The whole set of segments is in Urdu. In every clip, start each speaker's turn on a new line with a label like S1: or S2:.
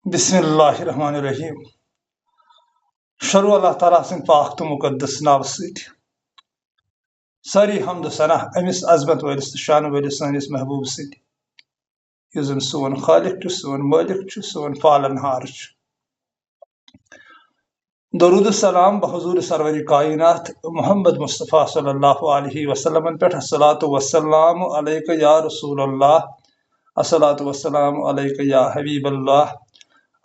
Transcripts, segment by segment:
S1: بسم اللہ الرحمن الرحیم شروع اللہ تعالیٰ سن پاک تو مقدس ناو ست ساری حمد و ثنا امس عظمت ولس تو شان ولس سانس محبوب ست یہ زن سون خالق سون مالک سون پالن ہار درود السلام بحضور سرور کائنات محمد مصطفیٰ صلی اللہ علیہ وسلم پہ الصلاۃ والسلام علیک یا رسول اللہ الصلاۃ والسلام علیک یا حبیب اللہ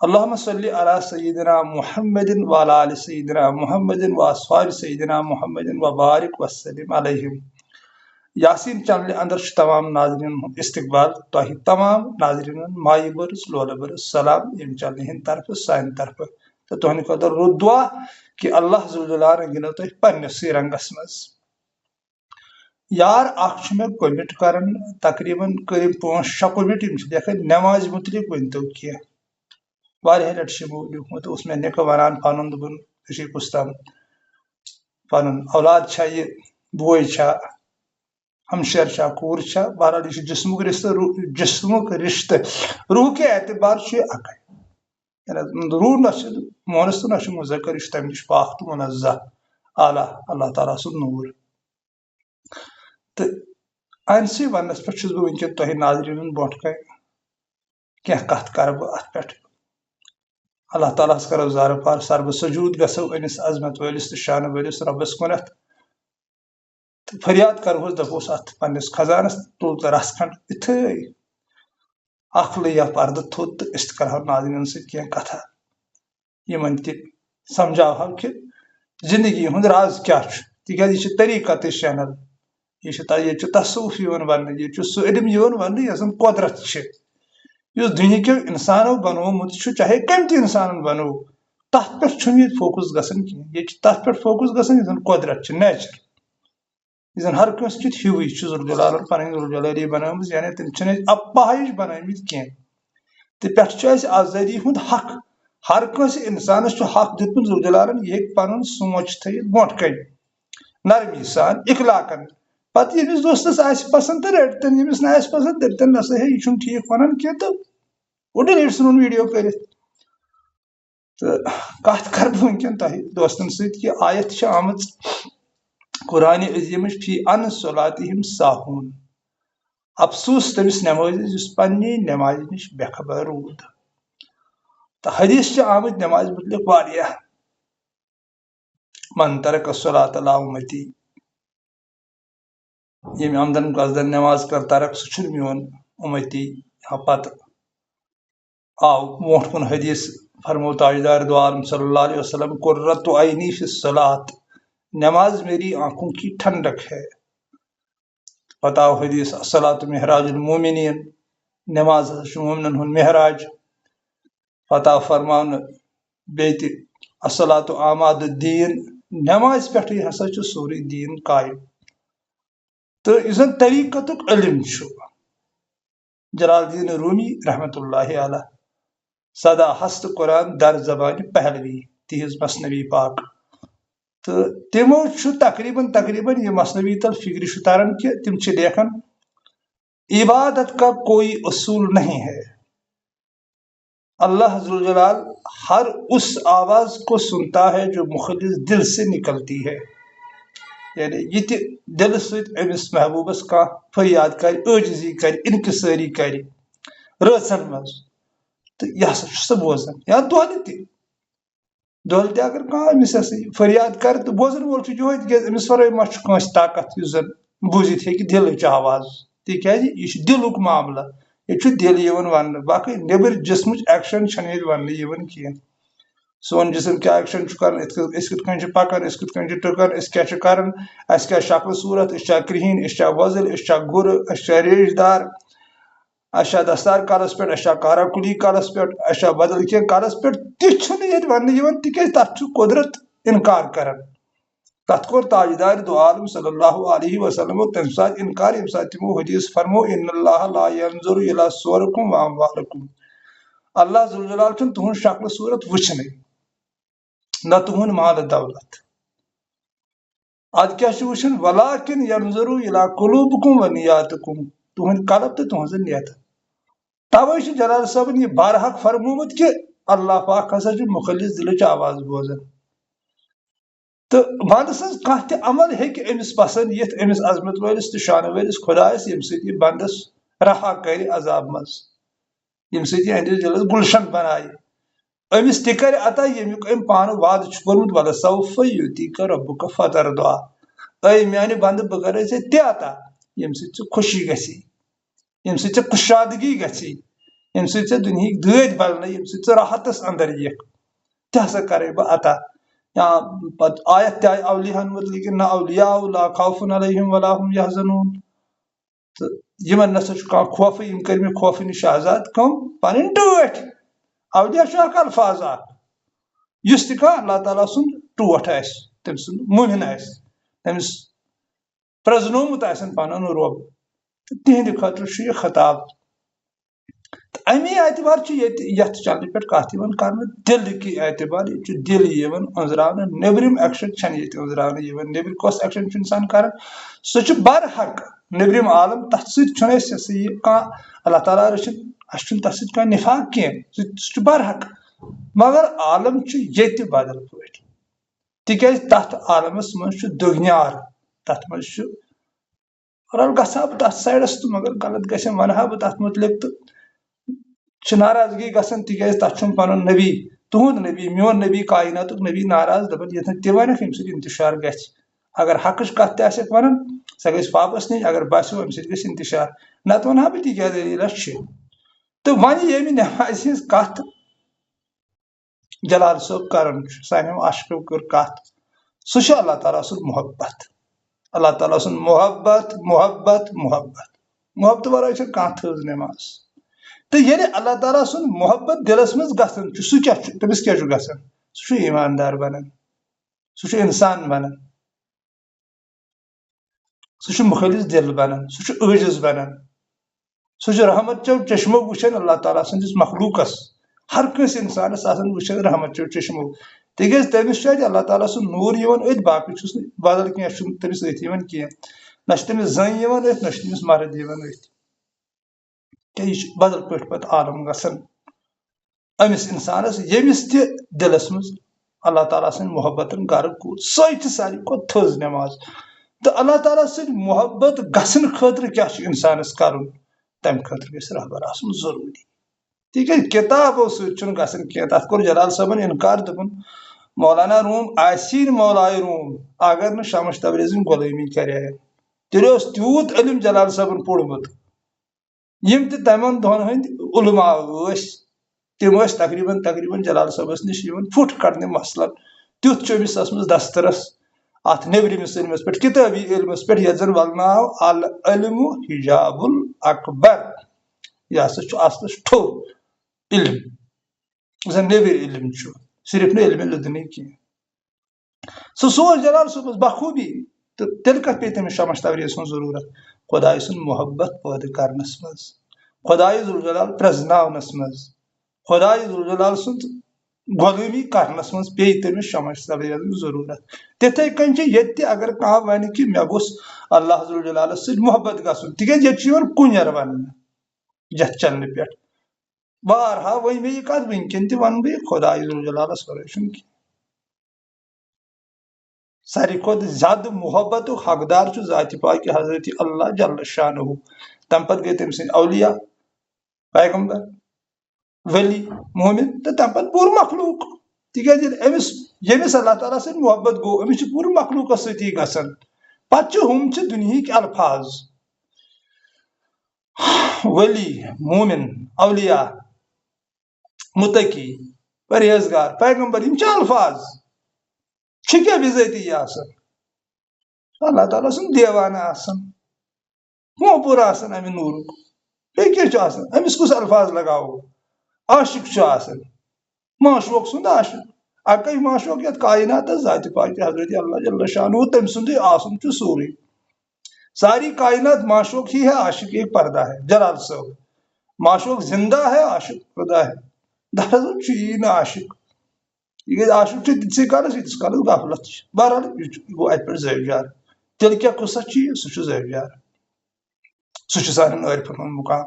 S1: اللہم صلی علی سیدنا محمد وعلی آل سیدنا محمد واصحاب سیدنا محمد وبارک وسلم علیہم یاسین چینل اندر تمام ناظرین استقبال تہ تمام ناظرین مائی برس لول برس سلام یم چینل ہند طرف سان طرف تو تہند خاطر رود دعا کہ اللہ ذوالجلال گنو تہ پنسے رنگس مز یار اخ میں کومٹ کران تقریباً قریب 5-6 کومٹ لیکن نماز متعلق ورنتو کی واریاہ لٹہ لیکھمت اس میں نکہ ونان پنن دپن کستان پنن اولاد چھا یہ بوے چھا ہمشیر چھا کور چھا بہرحال یہ جسمک رشتہ روح کے اعتبار یہ اکے روح نہ مونس تو نہ مذکر یہ تم نش پاک تو منزہ اعلیٰ اللہ تعالیٰ سن نور تو انسی ونس پہ بہ ونکن تہ ناظرین برونٹ کی کت کر بہ ات پہ اللہ تعالیٰ کرو زار پار سرب سجود گسو انس عظمت ولس تو شان ولس ربس کنت فریاد کرہوس دپوس ات پنس خزانس تل تو رس کھنڈ اتھے اخ لیا پرد تھوت تو اس کرو ناظرین سی کتھا یمن تہ سمجھاو کہ زندگی ہند راز کیا تکیاز یہ طریقہ چینل یہ تصوف ون یہ سہ علم ون یس قدرت اس دنیا کے انسانوں بنومت چاہے کم تہ انسان بنو تر پہ فوکس گھن کی تر پہ فوکس گھن قدرت نیچر یہ ہر کنس کت ہیوی ذوالجلال پن ذوالجلالی بنام یعنی تم اپاہج بنمت کی پہ آزادی ہند حق ہر کنس انسانس حق دیت ذوالجلال یہ پن سوچ تھت برو کن نرمی سان اخلاقن پتہ یمس دوستس پسند تو رٹتن یمس نا پسند دپتن نسا ہے یہ ٹھیک ونان کی تو وہ ڈیلیٹ ژھنن ویڈیو کرت تو کت کر بہ ونکن تہ دوستن ست کہ آیت آمت قرآن عظیم فی ان صلاتہم ساہون افسوس تمس نمازی اس پنہ نماز نش بے خبر رود تو حدیث آمت نماز متعلق واریاہ من ترک الصلاۃ لا امتی یم آمدن قصدن نماز کر ترک سہ میون امتی پتہ آو موٹ کن حدیث فرمو تاجدار دو عالم صلی اللہ علیہ وسلم قرۃ عینی فی الصلاۃ نماز میری آنکھوں کی ٹھنڈک ہے پتہ آو حدیث الصلاۃ معراج المومنین نماز مومنن ہند معراج پتہ آو فرمان بیت الصلاۃ اعماد الدین نماز پہ ہسا سوری دین قائم تو اس طریقت علم جلال الدین رومی رحمت اللہ علیہ سدا ہست قرآن در زبان پہلوی تہذ مثنوی پاک تو تمو تقریباً یہ مثنوی تل فکر تران کہ تم لیکھن عبادت کا کوئی اصول نہیں ہے اللہ ذوالجلال ہر اس آواز کو سنتا ہے جو مخلص دل سے نکلتی ہے یعنی یہ دل امس محبوبس کا فریاد کر عاجزی کر انکساری کر رچن مز تو یہ سا بوزان یا دول تہ اگر امس فریاد کر تو بوزن وول یہ تیز امس ورائے ما کانس طاقت اس زن بوزت ہیکہ دلچ آواز تکیاز یہ دلک معاملہ یہ دل ون باقی نیبر جسمچ ایکشن ون کی سون جسم کیا ایکشن کر کت پکان کت ٹکان کیا کران کیا شکل صورت کرہین وزل گر ریش دار دستار کالس پہ کارا کلی کالس پہ بدل کی کالس پہ تہ ون تکیاز تر قدرت انکار کران تت کور تاجدار دو عالم صلی اللہ علیہ وسلم تم سات انکار یم سات تمو حدیث فرمو ان اللہ لا ينظر الى صورکم واموالکم اللہ ذوالجلال چھن تہن شکل صورت وچھنے نہ تہن مال دولت اد کیا وچھن ولکن ينظر الى قلوبکم ونیاتکم تہن قلب تو تہذ نیت توے جلال صاحبن یہ بارحق فرمومت کہ اللہ پاک ہسا چھُ مخلص دلٕچ آواز بوزان تو بندٕ سٕنٛز کانٛہہ تہِ عمل ہیٚکہِ أمِس پسنٛد یِتھ أمِس عظمت وٲلِس تہٕ شانہٕ وٲلِس خۄدایس ییٚمہِ سۭتۍ یہِ بنٛدس رہا کرِ عذاب منٛز ییٚمہِ سۭتۍ یہِ أہنٛدِس دِلس گُلشن بنایہِ أمِس تہِ کرِ عطا ییٚمیُک أمۍ پانہٕ وعدٕ چھُ کوٚرمُت وَلَسَوفَ یُعطیٖکَ رَبُّکَ فَتَرضیٰ اے میانہِ بنٛدٕ بہٕ کرے ژےٚ تہِ عطا ییٚمہِ سۭتۍ ژٕ خوشی گژھی ییٚمہِ سۭتۍ ژےٚ کُشادگی گژھی ییٚمہِ سۭتۍ ژےٚ دُنہِکۍ دٲدۍ بلنہٕ ییٚمہِ سۭتۍ ژٕ راحتس اندر یِکھ تہِ ہسا کرے بہٕ عطا یا پتہٕ آیت تہِ آیہِ اولیاہن متعلق نہ اولیاء لا خوفٌ علیہم ولا هم یحزنون تہٕ یِمن نسا چھُ کانٛہہ خوفٕے یِم کٔرۍ مےٚ خوفہٕ نِش آزاد کٕم پنٕنۍ ٹٲٹھۍ اولیاء چھُ اکھ الفاظ اکھ یُس تہِ کانٛہہ اللہ تعالیٰ سُنٛد ٹوٹھ آسہِ تٔمۍ سُنٛد مُمِن آسہِ تٔمِس پرزنومُت آسن پنُن رۄب تہٕ تِہنٛدِ خٲطرٕ چھُ یہِ خطاب تہٕ امی اعتبار چھُ ییٚتہِ یتھ چنلہِ پٮ۪ٹھ کتھ یِوان کرنہٕ دِلٕکی اعتبار ییٚتہِ چھُ دِل یِوان أنٛزراونہٕ نیبرِم ایکشن چھنہٕ ییٚتہِ أنٛزراونہٕ یِوان نیبرِ کۄس ایکشن چھُ انسان کران سُہ چھُ برحق نیبرِم عالم تتھ سۭتۍ چھُنہٕ أسۍ یہِ سا یہِ کانٛہہ اللہ تعالیٰ رٔچھِنۍ اَسہِ چھُنہٕ تتھ سۭتۍ کانٛہہ نفاق کینٛہہ سُہ چھُ برحق مگر عالم چھُ ییٚتہِ بدل پٲٹھۍ تِکیازِ تتھ عالمس منٛز چھُ دُگنیار تتھ منٛز چھُ بہرحال گژھٕ ہا بہٕ تتھ سایڈس تہٕ مگر غلط گژھِ ونہٕ ہا بہٕ تتھ متعلق تہٕ چھِ ناراضگی گژھان تِکیازِ تتھ چھُنہٕ پنُن نبی تُہُنٛد نبی میون نبی کایناتُک نبی ناراض دپان ییٚتٮ۪ن تہِ ونکھ ییٚمہِ سۭتۍ انتشار گژھِ اگر حقٕچ کتھ تہِ آسٮ۪کھ ونان سۄ گژھِ واپس نِنۍ اگر باسیو امہِ سۭتۍ گژھِ انتشار نتہٕ ونہٕ ہا بہٕ تہِ کیٛاہ دٔلیٖلہ چھِ تہٕ وۄنۍ ییٚمہِ نمازِ ہٕنٛز کتھ جلال صٲب کران چھُ سانیو عاشقو کٔر کتھ سُہ چھُ اللہ تعالیٰ سُنٛد محبت اللہ تعالیٰ سُنٛد محبت محبت محبت محبتہٕ ورٲے چھےٚ کانٛہہ تھٔز نٮ۪ماز تہٕ ییٚلہِ اللہ تعالیٰ سُنٛد محبت دِلس منٛز گژھان چھُ سُہ کیٛاہ چھُ تٔمِس کیٛاہ چھُ گژھان سُہ چھُ ایماندار بنان سُہ چھُ انسان بنان سُہ چھُ مخلص دل بنان سُہ چھُ عٲجز بنان سُہ چھُ رحمت چو چشمو وٕچھان اللہ تعالیٰ سٕنٛدِس مخلوٗقس ہر کٲنٛسہِ انسانس آسان وٕچھان رحمت چو چشمو تِکیازِ تٔمِس چھُ اَتہِ اللہ تعالیٰ سُنٛد نوٗر یِوان أتھۍ باقٕے چھُس نہٕ بدل کینٛہہ چھُنہٕ تٔمِس أتھۍ یِوان کینٛہہ نہ چھُ تٔمِس زٔنۍ یِوان أتھۍ نہ چھُ تٔمِس مرد یِوان أتھۍ کیٛاہ یہِ چھُ بدل پٲٹھۍ پتہٕ عالم گژھان أمِس انسانس ییٚمِس تہِ دِلس منٛز اللہ تعالیٰ سٕنٛدۍ محبتن گرٕ کوٗر سۄے چھِ ساروی کھۄتہٕ تھٔز نٮ۪ماز تہٕ اللہ تعالیٰ سۭتۍ محبت گژھنہٕ خٲطرٕ کیٛاہ چھُ انسانس کرُن تمہِ خٲطرٕ گژھِ رہبر آسُن ضروٗری تِکیازِ کِتابو سۭتۍ چھُنہٕ گژھان کینٛہہ تتھ کوٚر جلال صٲبن انکار دوٚپُن مولانا روٗم آسی نہٕ مولایہِ روٗم اگر نہٕ شمس تبریزٕنۍ غلٲمی کرے تیٚلہِ اوس تیوٗت علم جلال صٲبن پوٚرمُت یِم تہِ تِمن دۄہن ہٕنٛدۍ علما ٲسۍ تِم ٲسۍ تقریٖبن جلال صٲبس نِش یِوان پھُٹ کڑنہِ مثلن تیُتھ چھُ أمِس ٲسمٕژ دسترس اتھ نیبرِمِس علمس پٮ۪ٹھ کِتٲبی علمس پٮ۪ٹھ یتھ زن ولناو العلم حجاب الاکبر یہِ ہسا چھُ اصلس ٹھوٚر علم یُس زن نیبر علم چھُ صرف نہٕ علمِ لدُنٕے کینٛہہ سُہ سوز جلال صٲبس بخوٗبی تہٕ تیٚلہِ کتھ پیٚیہِ تٔمِس شمس تبریز سٕنٛز ضروٗرت خۄداے سُنٛد محبت پٲدٕ کرنس منٛز خۄداے ذوالجلال پرزناونس منٛز خۄداے ذوالجلال سُنٛد غلٲمی کرنس منٛز پیٚیہِ تٔمِس شمس تبریزٕچ ضروٗرت تِتھٕے کٔنۍ چھِ ییٚتہِ تہِ اگر کانٛہہ ونہِ کہِ مےٚ گوٚژھ اللہ ذوالجلالس سۭتۍ محبت گژھُن تِکیازِ ییٚتہِ چھُ یِوان کُنٮ۪ر وننہٕ یتھ چنلہِ پٮ۪ٹھ بارہا ؤنۍ مےٚ یہِ کتھ وٕنکیٚن تہِ ونہٕ بہٕ یہِ خۄداے ذوالجلالس ورٲے چھُنہٕ کینٛہہ ساروی کھۄتہٕ زیادٕ محبتُک حقدار چھُ ذاتِ پاکہِ حضرت اللہ جل شانہ تمہِ پتہٕ گٔے تٔمۍ سٕنٛدۍ اولیاء پیغمبر ؤلی مومن تہٕ تمہِ پتہٕ پوٗرٕ مخلوٗق تِکیازِ ییٚمِس اللہ تعالیٰ سۭتۍ محبت گوٚو أمِس چھُ پوٗرٕ مخلوٗقس سۭتی گژھان پتہٕ چھِ ہُم چھِ دُنہِکۍ الفاظ ؤلی مومن اولیاء متقی پرہیزگار پیغمبر یِم چھِ الفاظ چھِ کیٛاہ بِذٲتی آسان اللہ تعالیٰ سُنٛد دیوانہٕ آسان پوپُر آسان امہِ نوٗرُک بیٚیہِ کیٛاہ چھُ آسان أمِس کُس الفاظ لگاوو عاشق چھُ آسان معشوق سُنٛد عاشق اکے معشوق یتھ کایناتس ذاتِ پاکہِ حضرت اللہ جل شانہ تٔمۍ سُنٛدُے آسُن چھُ سورُے ساری کائنات معشوق ہی ہے عاشق ایک پردہ ہے جلال صٲب معشوق زندہ ہے عاشق خدا ہے دراصل چھُ یی نہٕ عاشق تِکیازِ عاشق چھُ تِتسٕے کالس ییٖتِس کالس غفلت چھِ بہرحال یہِ گوٚو اَتہِ پٮ۪ٹھ زٲوِجار تیٚلہِ کیٛاہ قٕصہ چھُ یہِ سُہ چھُ زٲوِجار سُہ چھُ سانٮ۪ن عٲرفن ہُنٛد مُقام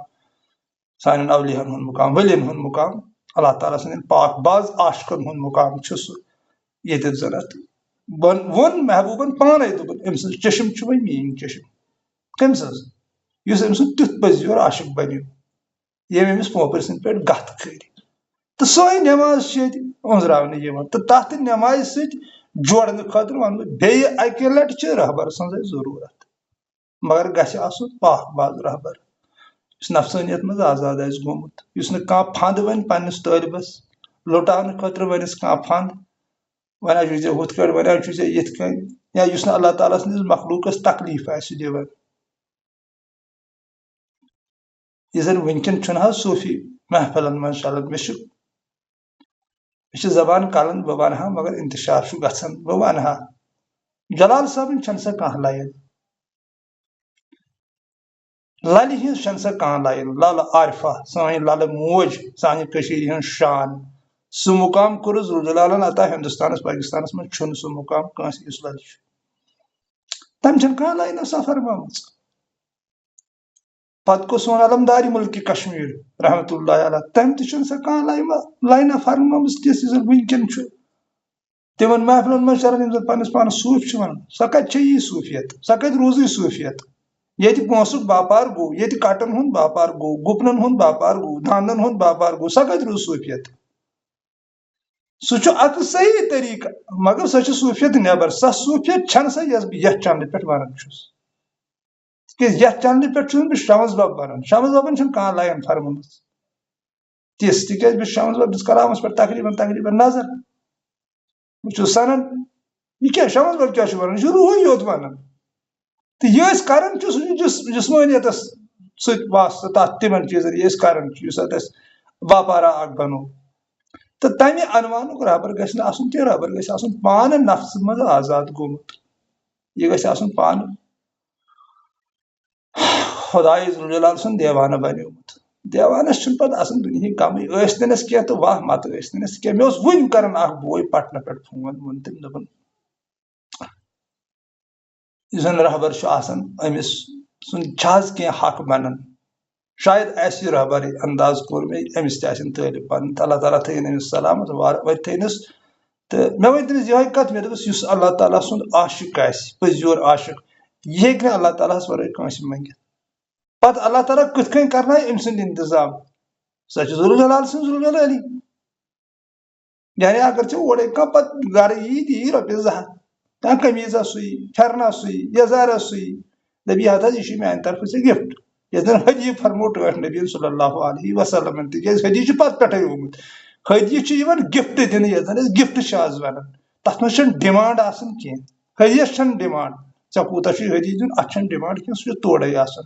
S1: سانٮ۪ن اولیاہن ہُنٛد مُقام ؤلین ہُنٛد مُقام اللہ تعالیٰ سٕنٛدٮ۪ن پاک باز عاشقن ہُنٛد مقام چھُ سُہ ییٚتٮ۪تھ زن اتھ ووٚن محبوٗبن پانے دوٚپُن أمۍ سٕنٛز چشم چھُ وۄنۍ میٛٲنۍ چشم کٔمۍ سٕنٛز یُس أمۍ سُنٛد تیُتھ پٔزیور عاشق بنیو ییٚمۍ أمِس پوپرِ سٕنٛدۍ پٲٹھۍ گتھ کھٔرۍ تہٕ سۄے نٮ۪ماز چھِ ییٚتہِ أنٛزراونہٕ یِوان تہٕ تتھ نٮ۪مازِ سۭتۍ جوڑنہٕ خٲطرٕ ونہٕ بہٕ بیٚیہِ اکہِ لٹہِ چھِ رہبر سٕنٛزٕے ضروٗرت مگر گژھِ آسُن پاک باز رہبر یُس نفسٲنیت منٛز آزاد آسہِ گوٚمُت یُس نہٕ کانٛہہ پھنٛد ونہِ پننِس طٲلبس لُٹاونہٕ خٲطرٕ ونٮ۪س کانٛہہ پھنٛد ونان چھُ ژےٚ ہُتھ کٲٹھۍ ونان چھُ ژےٚ یِتھ کٔنۍ یا یُس نہٕ اللہ تعالیٰ سٕنٛدِس مخلوٗقس تکلیٖف آسہِ دِوان یہِ زن وٕنکیٚن چھُنہٕ حظ صوٗفی محفلن منٛز چلان مےٚ چھِ زبان کلن بہٕ ونہٕ ہا مگر انتشار چھُ گژھان بہٕ ونہٕ ہا جلال صٲبٕنۍ چھنہٕ سۄ کانٛہہ لایِن للہِ ہٕنٛز چھنہٕ سۄ کانٛہہ لایِن للہٕ عارفہ سٲنۍ للہٕ موج سانہِ کٔشیٖرِ ہٕنٛز شان سُہ مُقام کوٚرُس ذوالجلالن عطا ہندوستانس پاکستانس منٛز چھُنہٕ سُہ مُقام کٲنٛسہِ یُس للہِ چھُ تٔمۍ چھنہٕ کانٛہہ لایِنہ سۄ فرمٲمٕژ پتہٕ گوٚو سون علمدارِ مُلکہِ کشمیٖر رحمتہ اللہ علیہ تٔمۍ تہِ چھُنہٕ سۄ کانٛہہ لایِنہ فرمٲمٕژ تِژھ یُس زن وٕنکیٚن چھُ تِمن محفلن منٛز چلان یِم زن پننِس پانس صوٗفۍ چھِ ونان سۄ کتہِ چھےٚ یی صوٗفیت سۄ کتہِ روٗزٕے صوٗفیت ییٚتہِ پونٛسُک باپار گوٚو ییٚتہِ کٹن ہُنٛد باپار گوٚو گُپنن ہُنٛد باپار گوٚو داندن ہُنٛد باپار گوٚو سۄ کتہِ روٗز صوٗفیت سُہ چھُ اکھ صحیح طریٖقہٕ مگر سۄ چھِ صوٗفیت نٮ۪بر سۄ صوٗفیت چھنہٕ سۄ یۄس بہٕ یتھ چنلہِ پٮ۪ٹھ ونان چھُس تِکیٛازِ یتھ چنلہِ پٮ۪ٹھ چھُس بہٕ شمس بب ونان شمس ببن چھنہٕ کانٛہہ لایِن فرمٲمٕژ تِژھ تِکیٛازِ بہٕ چھُس شمس ببنِس کلامس پٮ۪ٹھ تقریٖبن نظر بہٕ چھُس سنان یہِ کیٛاہ شمس بب کیٛاہ چھُ ونان یہِ چھُ روٗحٕے یوت ونان تہٕ یہِ أسۍ کران چھُ سُہ چھُ جسمٲنیتس سۭتۍ واسطہٕ تتھ تِمن چیٖزن یہِ أسۍ کران چھِ یُس اتھ اَسہِ باپارا اکھ بنوو تہٕ تمہِ عنوانُک رہبر گژھِ نہٕ آسُن کینٛہہ رہبر گژھِ آسُن پانہٕ نفسہٕ منٛز آزاد گوٚمُت یہِ گژھِ آسُن پانہٕ خۄدایہِ ذوالجلال سُنٛد دیوانہٕ بنیومُت دیوانس چھُنہٕ پتہٕ آسان دُنہِکۍ کمٕے ٲسۍتنس کینٛہہ تہٕ واہ متہٕ ٲسۍتنس کینٛہہ مےٚ اوس وُنۍ کران اکھ بوے پٹنہٕ پٮ۪ٹھ فون ووٚن تٔمۍ دوٚپُن یُس زن رہبر چھُ آسان أمِس سُنٛد چھِ حظ کینٛہہ حق بنان شاید آسہِ یہِ رہبرٕے انداز کوٚر مےٚ أمِس تہِ آسن طٲلب پنٕنۍ تہٕ اللہ تعالیٰ تھٲیِن أمِس سلامت وتہِ تھٲینس تہٕ مےٚ ؤنۍ تٔمِس یِہوے کتھ مےٚ دوٚپُس یُس اللہ تعالیٰ سُنٛد عاشق آسہِ پٔزیور عاشق یہِ ہیٚکہِ نہٕ اللہ تعالیٰ ہس ورٲے کٲنٛسہِ منٛگِتھ پتہٕ اللہ تعالیٰ کِتھ کٔنۍ کرنایہِ أمۍ سُنٛد انتظام سۄ چھِ ذوالجلال سٕنٛز ذوالجلالی یعنی اگر ژےٚ اورَے کانٛہہ پتہٕ گرٕ یی دِیی رۄپیس 200 کانٛہہ قمیٖزا سُیی پھیرنا سُیی یزارا سُیی دپی ہتھ حظ یہِ چھُ میانہِ طرفہٕ ژےٚ گفٹ یتھ زن حدیہِ فرموو ٹٲٹھ نبی صلی اللہ علیہ وسلم تِکیٛازِ حدیہِ چھُ پتہٕ پٮ۪ٹھے آمُت حدیہِ چھُ یِوان گفٹ دِنہٕ یتھ زن أسۍ گفٹ چھِ آز ونان تتھ منٛز چھنہٕ ڈِمانڈ آسان کینٛہہ حدیس چھنہٕ ڈِمانڈ ژےٚ کوٗتاہ چھُے حدیہِ دیُن اتھ چھنہٕ ڈِمانڈ کینٛہہ سُہ چھُ تورے آسان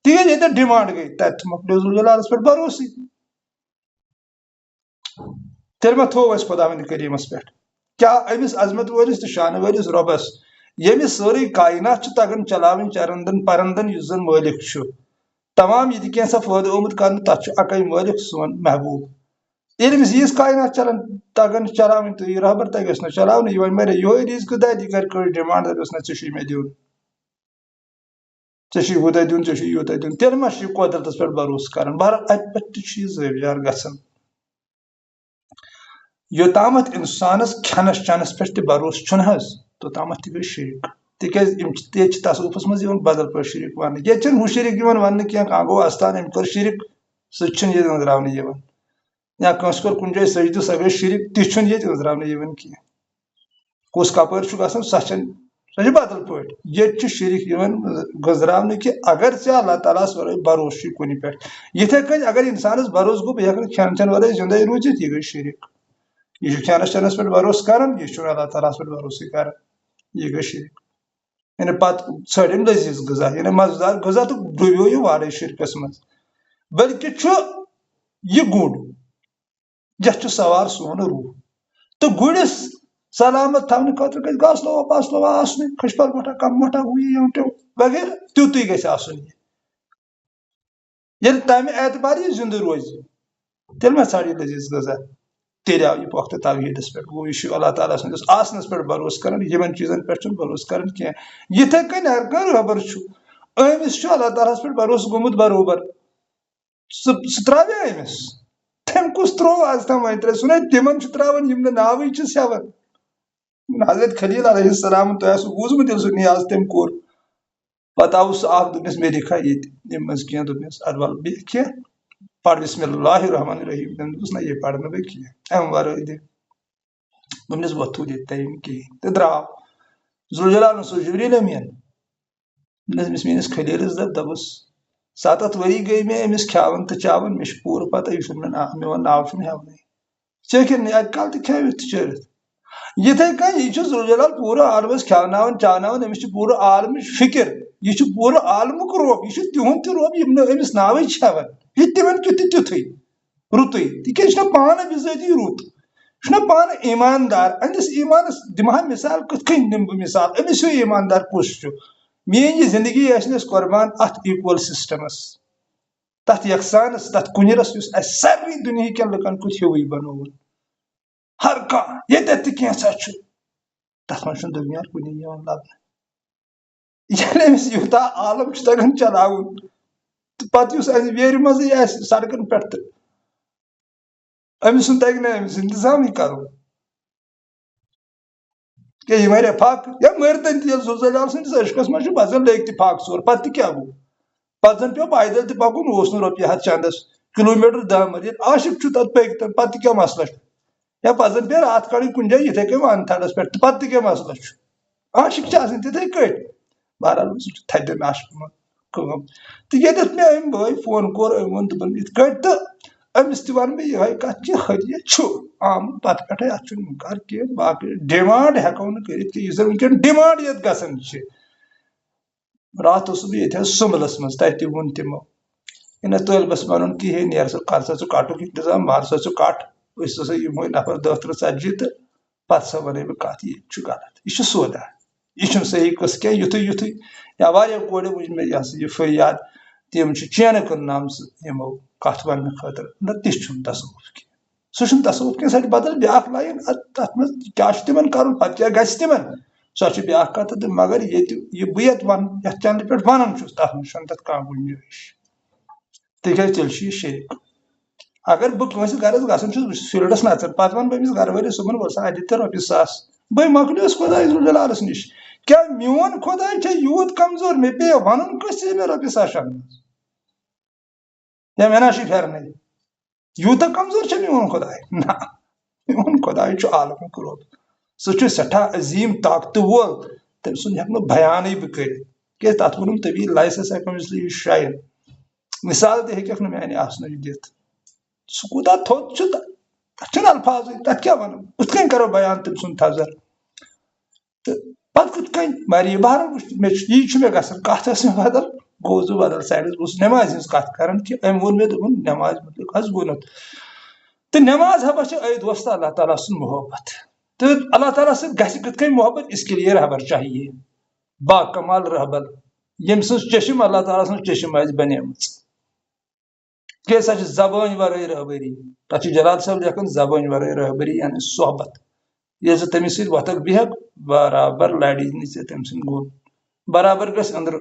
S1: تِکیٛازِ ییٚتٮ۪تھ ڈِمانڈ گٔے تتہِ مۄکلیو ذوالجلالس پٮ۪ٹھ بروسٕے تیٚلہِ ما تھوٚو اَسہِ خۄداوندِ کریٖمس پٮ۪ٹھ کیٛاہ أمِس عظمت وٲلِس تہٕ شانہٕ وٲلِس رۄبس ییٚمِس سٲرٕے کاینات چھِ تگان چلاوٕنۍ چرندن پرندن یُس زن مٲلِک چھُ تمام یہِ تہِ کینٛژھا فٲیدٕ آمُت کرنہٕ تتھ چھُ اکے مٲلِک سون محبوٗب ییٚلہِ أمِس ییٖژ کاینات تگان چلاوٕنۍ تہٕ یہِ رہبر تگیس نہٕ چلاونہٕ یہِ وۄنۍ مےٚ یِہوے رِزقہٕ دادِ یہِ کرِ کٲنٛسہِ ڈِمانڈ دپیس نہ ژےٚ چھُے مےٚ دیُن ژےٚ چھُے ہُتھے دیُن ژےٚ چھُے یوٗتاہ دیُن تیٚلہِ ما چھُ یہِ قۄدرتس پٮ۪ٹھ بروسہٕ کران بہرحال اتہِ پٮ۪ٹھ تہِ چھُ یہِ زٲویار گژھان یوٚتامتھ انسانس کھٮ۪نس چٮ۪نس پٮ۪ٹھ تہِ بروسہٕ چھُنہٕ حظ توٚتامتھ تہِ گٔے شِرک تِکیٛازِ ییٚتہِ چھِ تصوُفس منٛز یِوان بدل پٲٹھۍ شِرک وننہٕ ییٚتہِ چھنہٕ ہُہ شِرک یِوان وننہٕ کینٛہہ کانٛہہ گوٚو استان أمۍ کوٚر شِرک سُہ تہِ چھُنہٕ ییٚتہِ أنٛزراونہٕ یِوان یا کٲنٛسہِ کوٚر کُنہِ جایہِ سجدٕ سۄ گٔے شِرک تہِ چھُنہٕ ییٚتہِ أنٛزراونہٕ یِوان کینٛہہ کُس کپٲرۍ چھُ گژھان سۄ چھِ بدل پٲٹھۍ ییٚتہِ چھُ شِرک یِوان گٔنٛزراونہٕ کہِ اگر ژےٚ اللہ تعالیٰ ہس ورٲے بروسہٕ چھُے کُنہِ پٮ۪ٹھ یِتھے کٔنۍ اگر انسانس بروسہٕ گوٚو بہٕ ہٮ۪کہٕ نہٕ کھٮ۪ن چٮ۪ن ورٲے زندے روٗزِتھ یہِ گٔے شِرک یہِ چھُ کھٮ۪نس چٮ۪نس پٮ۪ٹھ بروسہٕ کران یہِ چھُنہٕ اللہ تعالیٰ ہس پٮ۪ٹھ بروسٕے کران یہِ گٔے شِرک یعنی پتہٕ ژھٲنٛڈِم لٔزیٖز غذا یعنی مزٕدار غذا تہٕ ڈُبیو یہِ وارے شِرکس منٛز بٔلکہِ چھُ یہِ گُر یتھ چھُ سوار سون روح تہٕ گُرِس سلامت تھاونہٕ خٲطرٕ گژھِ گاسہٕ لوا آسنُے کھٔجپل مۄٹھا کم مۄٹھا ہُہ یہِ یوٚٹیو وغیرہ تیُتُے گژھِ آسُن یہِ ییٚلہِ تمہِ اعتبار یہِ زِندٕ روزِ تیٚلہِ ما ژھانٛڈِ یہِ لٔزیٖز غذا تیٚلہِ آو یہِ پۄختہٕ توحیٖدس پٮ۪ٹھ گوٚو یہِ چھُ اللہ تعالیٰ سٕنٛدِس آسنس پٮ۪ٹھ بروسہٕ کران یِمن چیٖزن پٮ۪ٹھ چھُنہٕ بروسہٕ کران کینٛہہ یِتھے کٔنۍ اگر کانٛہہ رہبر چھُ أمِس چھُ اللہ تعالیٰ ہس پٮ۪ٹھ بروسہٕ گوٚمُت برابر سُہ تراویا أمِس تٔمۍ کس ترو آز تام وی ترے سن تمن تراون یم ناوی سیون حضرت خلیل علیہ السلام تہ بوزمت یل سہ نیاز تم کور پتہ آو سہ اخ دس مے لکھا یہ مز کی دس ادول بیٚیہِ کینٛہہ پڑھ بسم اللہ الرحمن الرحیم تم دس نا یہ پڑھ بہ کینٛہہ ام ورٲے دِ دوٚپنس وۄتھو دِ تم کہیٖنۍ تہٕ درٛاو ذوالجلالن سوز جبریل امین دوٚپنس میٲنس خلیلس دپس 7 ؤری گٔے مےٚ أمِس کھیاون تہٕ چاون مےٚ چھِ پوٗرٕ پتہ یہِ چھُنہٕ مےٚ میون ناو چھُنہٕ ہیٚونٕے ژےٚ اَکہِ کال تہِ کھیٲوِتھ تہٕ چٲرِتھ یِتھے کٔنۍ یہِ چھُ ذوالجلال پوٗرٕ عالمس کھیاوناوان چاوناوان أمِس چھِ پوٗرٕ عالمٕچ فِکر یہِ چھُ پوٗرٕ عالمُک رۄب یہِ چھُ تِہُنٛد تہِ رۄب یِم نہٕ أمِس ناوٕے چھِ ہیٚوان یہِ تہِ تِمن کیُتھ تہِ تیُتھُے رُتُے تِکیازِ یہِ چھُنہ پانہٕ بِذٲتی رُت یہِ چھُنہ پانہٕ ایٖماندار أہنٛدِس ایٖمانس دِمہا مِثال کِتھ کٔنۍ دِمہٕ بہٕ مِثال أمِس ہیوٗ ایٖماندار کُس چھُ میٲنۍ یہِ زندگی ٲسۍ نہٕ أسۍ قۄربان اتھ ایٖکول سسٹمس تتھ یکسانس تتھ کُنِرس یُس اسہِ سارنٕے دُنہیٖکٮ۪ن لُکن کیُتھ ہیوٗوٕے بنووُن ہر کانٛہہ ییٚتٮ۪تھ تہِ کینٛژھا چھُ تتھ منٛز چھُنہٕ دُنیا کُنی یِوان لبنہٕ ییٚلہِ أمِس یوٗتاہ عالم چھُ تگان چلاوُن تہٕ پتہٕ یُس اسہِ ویرِ منٛزٕے آسہِ سڑکن پٮ۪ٹھ تہٕ أمِس چھُنہٕ تگہِ نہٕ أمِس انتظامٕے کرُن کیٛاہ یہِ مرِ پھاکہٕ یا مٲرتن تہِ ییٚلہِ ذوالجلال سٕنٛدِس عشقس منٛز چھُ پتہٕ زن لٔگۍ تہِ پھاکہٕ ژور پتہٕ تہِ کیٛاہ گوٚو پتہٕ زن پیوٚو پیدل تہِ پکُن اوس نہٕ رۄپیہِ ہتھ چندس کِلوٗمیٖٹر 10 مِل ییٚلہِ عاشق چھُ تتھ پٔکۍتن پتہٕ تہِ کیٛاہ مسلہٕ چھُ یا پتہٕ زن پیٚیہِ راتھ کڑٕنۍ کُنہِ جایہِ یِتھے کٔنۍ ون تھڈس پٮ۪ٹھ تہٕ پتہٕ تہِ کیٛاہ مسلہٕ چھُ عاشق چھِ آسان تِتھے کٔٹھۍ بہرحال سُہ چھُ تھدٮ۪ن عاشقن منٛز کٲم تہٕ ییٚتٮ۪تھ مےٚ أمۍ بٲے فون کوٚر أمۍ ووٚن دوٚپُن یِتھ کٔٹھۍ تہٕ أمِس تہِ ونہٕ بہٕ یِہے کتھ کہِ ہدیہِ چھُ آمُت پتہٕ پٮ۪ٹھے اتھ چھُنہٕ اِنکار کینٛہہ باقٕے ڈِمانڈ ہٮ۪کو نہٕ کٔرِتھ کینٛہہ یُس زن وٕنکیٚن ڈِمانڈ ییٚتہِ گژھان چھِ راتھ اوسُس بہٕ ییٚتہِ حظ سُمبلس منٛز تتہِ تہِ ووٚن تِمو یہِ نہ طٲلبس ونُن کہِ ہے نیر سا کر سا ژٕ کٹُک انتظام مار سا ژٕ کٹ أسۍ ہسا یِمہوے نفر 10-30 تہٕ پتہٕ ہسا ونَے بہٕ کتھ یہِ چھُ غلط یہِ چھُ سودا یہِ چھُنہٕ صحیح قٕصہٕ کینٛہہ یُتھُے یُتھُے یا واریاہ کورِ وٕچھ مےٚ یہِ ہسا یہِ فریاد تِم چھِ چینہٕ کٕنان آمژٕ یِمو کتھ وننہٕ خٲطرٕ نہ تہِ چھُنہٕ تصوُف کینٛہہ سُہ چھُنہٕ تصوُف کینٛہہ سۄ چھِ بدل بیاکھ لایِن تتھ منٛز کیٛاہ چھُ تِمن کرُن پتہٕ کیٛاہ گژھِ تِمن سۄ چھِ بیاکھ کتھ تہٕ مگر ییٚتہِ یہِ بہٕ یتھ ونہٕ یتھ چنلہِ پٮ۪ٹھ ونان چھُس تتھ منٛز چھنہٕ تتھ کانٛہہ گُنجٲیِش تِکیٛازِ تیٚلہِ چھُ یہِ شرک اگر بہٕ کٲنٛسہِ گرس گژھان چھُس بہٕ چھُس فیٖلڈس نژان پتہٕ ونہٕ بہٕ أمِس گرٕ وٲلِس صُبحن وَل سا اَتہِ دِ تہٕ رۄپیہِ 1,000 بٔے مۄکلیوس خۄداے ذوالجلالس نِش کیٛاہ میون خۄداے چھا یوٗت کمزور مےٚ پیٚیہِ ونُن کٲنٛسہِ ژٕ دِ مےٚ رۄپیہِ 100 شۄنٛگنس یا مےٚ نا چھُ پھیرنے یوٗتاہ کمزور چھا میون خۄداے نہ میون خۄداے چھُ عالمُک رۄب سُہ چھُ سٮ۪ٹھاہ عظیٖم طاقتہٕ وول تٔمۍ سُنٛد ہٮ۪کہٕ نہٕ بیانٕے بہٕ کٔرِتھ کیٛازِ تتھ ووٚنُم طویٖل لایسس ایکمسلی شاین مثال تہِ ہیٚکٮ۪کھ نہٕ میانہِ آسنٕچ دِتھ سُہ کوٗتاہ تھوٚد چھُ تتھ چھِنہٕ الفاظٕے تتھ کیٛاہ وَنو کِتھ کٔنۍ کرو بیان تٔمۍ سُنٛد تھزر تہٕ پتہٕ کِتھ کٔنۍ مگر یہِ بہرحال مےٚ چھُ یی چھُ مےٚ گژھان کتھ ٲس مےٚ بدل گوٚوُس بہٕ بدل سایڈس بہٕ اوسُس نٮ۪مازِ ہٕنٛز کتھ کران کہِ أمۍ ووٚن مےٚ دوٚپُن نٮ۪مازِ مُتعلِق حظ ووٚنُتھ تہٕ نٮ۪ماز ہبا چھِ أے دوست اللہ تعالیٰ سُنٛد محبت تہٕ اللہ تعالیٰ سۭتۍ گژھِ کِتھ کٔنۍ محبت اس کے لیے رہبر چاہیے با کمال رہبر ییٚمہِ سٕنٛز چشم اللہ تعالیٰ سٕنٛز چشم آسہِ بنیمٕژ کیٛازِ سۄ چھِ زبٲنۍ ورٲے رہبری تتھ چھُ جلال صٲب لیکھان زبٲنۍ ورٲے رہبری یعنی صحبت ییٚلہِ ژٕ تٔمِس سۭتۍ وۄتھکھ بیہکھ برابر لڑی نہٕ ژےٚ تٔمۍ سٕنٛدۍ گوٚن برابر گژھِ أنٛدرٕ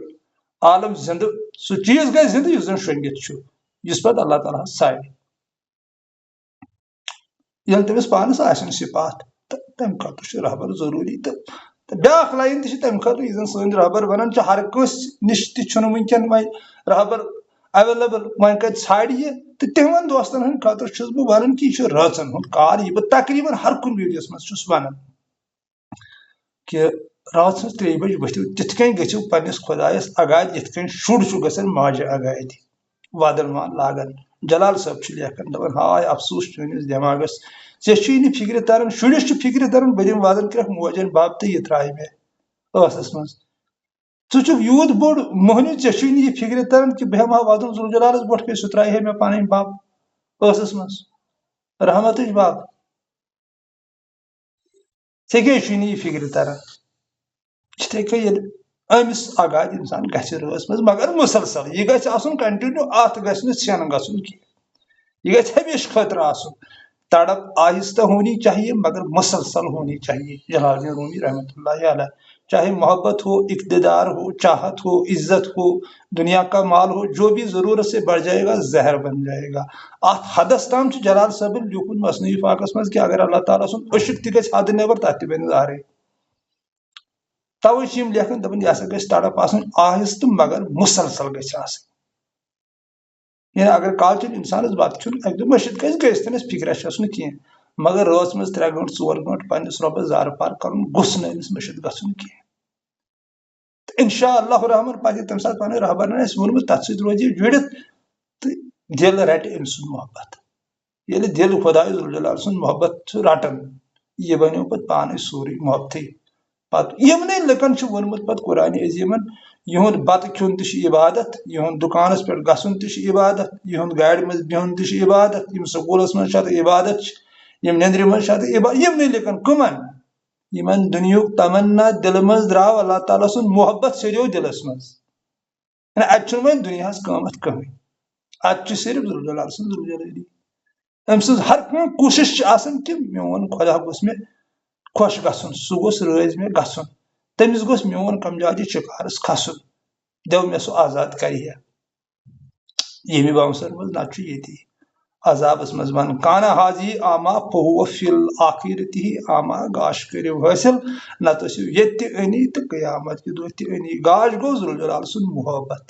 S1: عالم زنٛدٕ سُہ چیٖز گژھِ زنٛدٕ یُس زن شۄنٛگِتھ چھُ یُس پتہٕ اللہ تعالیٰ ہس سارِ ییٚلہِ تٔمِس پانس آسن صفات تہٕ تمہِ خٲطرٕ چھُ رہبر ضروٗری تہٕ بیاکھ لایِن تہِ چھِ تمہِ خٲطرٕ یُس زن سٲنۍ رہبر ونان چھِ ہر کٲنٛسہِ نِش تہِ چھُنہٕ وُنکیٚن وۄنۍ رہبر ایویلیبل وۄنۍ کتہِ ژھانڈِ یہِ تہٕ تِہنٛدٮ۪ن دوستن ہٕنٛدِ خٲطرٕ چھُس بہٕ ونان کہِ یہِ چھُ رٲژن ہُنٛد کال یہِ بہٕ تقریٖبن ہر کُنہِ ویٖڈیوس منٛز چھُس ونان کہِ راتھ سٕنٛز 3 بجہِ ؤتھِو تِتھ کٔنۍ گٔژھِو پننِس خۄدایس اگادِ یِتھ کٔنۍ شُر چھُ گژھان ماجہِ اگادِ وادرمان لاگان جلال صٲب چھُ لیکھان دپان ہاے افسوٗس چٲنِس دٮ۪ماغس ژےٚ چھُے نہٕ فِکرِ تران شُرِس چھُ فِکرِ تران بہٕ دِمہٕ وعدن کٔرکھ موجن بب تہٕ یہِ ترٛایہِ مےٚ ٲسس منٛز ژٕ چھُکھ یوٗت بوٚڑ موہنیوٗ ژےٚ چھُے نہٕ یہِ فِکرِ تران کہِ بہٕ ہٮ۪مہٕ ہا وَدُن ذوالجلالس برونٛٹھ کٔنۍ سُہ ترٛایہِ ہے مےٚ پنٕنۍ بب ٲسس منٛز رحمتٕچ بب ژےٚ کیٛازِ چھُے نہٕ یہِ فِکرِ تران یِتھے کٔنۍ ییٚلہِ أمِس اگادِ انسان گژھِ رٲژ منٛز مگر مُسلسل یہِ گژھِ آسُن کنٹِنیوٗ اتھ گژھِ نہٕ ژھٮ۪ن گژھُن کینٛہہ یہِ گژھِ ہمیشہٕ خٲطرٕ آسُن تڑپ آہستہ ہونی چاہیے مگر مسلسل ہونی چاہیے جلال الدین رومی رحمتہ اللہ علیہ چاہے محبت ہو، اقتدار ہو، چاہت ہو، عزت ہو، دنیا کا مال ہو، جو بھی ضرورت سے بڑھ جائے گا زہر بن جائے گا. ات حدس تام جلال صٲبن لیوکھمُت مصنوعی پاکس مز کہ اگر اللہ تعالیٰ سن عشق تہ گژھِ حد نیبر تتھ تہ بنہِ آرے. توے چھ یم لیکھان دپان یہ ہسا گژھِ تڑپ آسن آہستہ مگر مسلسل گژھِ آسن. یعنی اگر کالچن انسانس بت کھیون اک دۄہ مٔشِتھ گژھِ تٔمِس فکرا چھس نہٕ کینٛہہ، مگر رٲژ منٛز 3 گٲنٛٹہٕ 4 گٲنٛٹہٕ پننس رۄبس زارٕ پار کرُن گوٚژھ نہٕ أمِس مٔشِتھ گژھُن کینٛہہ. تہٕ انشاء اللہ الرحمن پتہٕ تمہِ ساتہٕ پنٕنۍ رہبرن اسہِ ووٚنمُت تتھ سۭتۍ روزِ یہِ جُڑِتھ تہٕ دل رٹہِ أمۍ سُنٛد محبت. ییٚلہِ دل خۄداے ذوالجلال سُنٛد محبت چھُ رٹان یہِ بنیو پتہٕ پانے سورُے محبتٕے. پتہٕ یِمنٕے لُکن چھُ ووٚنمُت پتہٕ قرآنِ عظیٖمن یِہُنٛد بتہٕ کھیوٚن تہِ چھُ عبادت، یِہُنٛد دُکانس پٮ۪ٹھ گژھُن تہِ چھُ عبادت، یِہُنٛد گاڑِ منٛز بِہُن تہِ چھُ عبادت، یِم سکوٗلس منٛز چھِ اتھ عبادت چھِ، یِم نیندرِ منٛز چھِ اتھ عبادت. یِمنٕے لُکن کٕمن یِمن دُنیُک تمنا دلہٕ منٛز درٛاو اللہ تعالیٰ سُنٛد محبت سیریو دلس منٛز. اتہِ چھُنہٕ وۄنۍ دُنیاہس قۭمتھ کٕہٕنۍ، اتہِ چھُ صرف ذوالجلال سُنٛد ذوالجلٲلی. أمۍ سٕنٛز ہر کانٛہہ کوٗشش چھِ آسان کہِ میون خۄدا گوٚژھ مےٚ خۄش گژھُن، سُہ گوٚژھ رٲضۍ مےٚ گژھُن، تٔمِس گوٚژھ میون کمجادی شِکارس کھسُن، دٮ۪و مےٚ سُہ آزاد کرِ ہے. ییٚمہِ بونٛسر منٛز نتہٕ چھُ ییٚتی عذابس منٛز ون کانا حاضی آما فہو فی الآخرتہ آما. گاش کٔرِو حٲصِل نتہٕ ٲسِو ییٚتہِ تہِ أنی تہٕ قیامت کہِ دۄہ تہِ أنی. گاش گوٚو ذوالجلال سُنٛد محبت.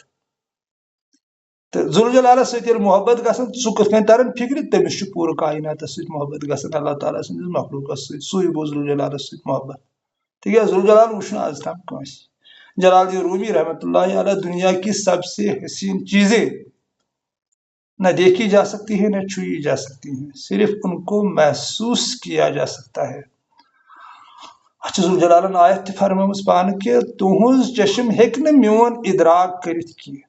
S1: تہٕ ذوالجلالس سۭتۍ ییٚلہِ محبت گژھان سُہ کِتھ کٔنۍ تران فکرِ تٔمِس چھُ پوٗرٕ کایناتس سۭتۍ محبت گژھان، اللہ تعالیٰ سٕنٛدِس مخلوٗقس سۭتۍ. سُے گوٚو ذوالجلالس سۭتۍ محبت. تِکیٛازِ ذوالجلال وٕچھ نہٕ آز تام کٲنٛسہِ. جلال الدین رومی رحمۃ اللہ علیہ دنیا کی سب سے حسین چیزیں نہ دیکھی جا سکتی ہے نہ چھوئی جا سکتی ہیں، صرف ان کو محسوس کیا جا سکتا ہے. اچھا ذوالجلالن آیت تہِ فرمٲمٕژ پانہٕ کہِ تُہنٛز چشم ہیٚکہِ نہٕ میون ادراک کٔرِتھ کینٛہہ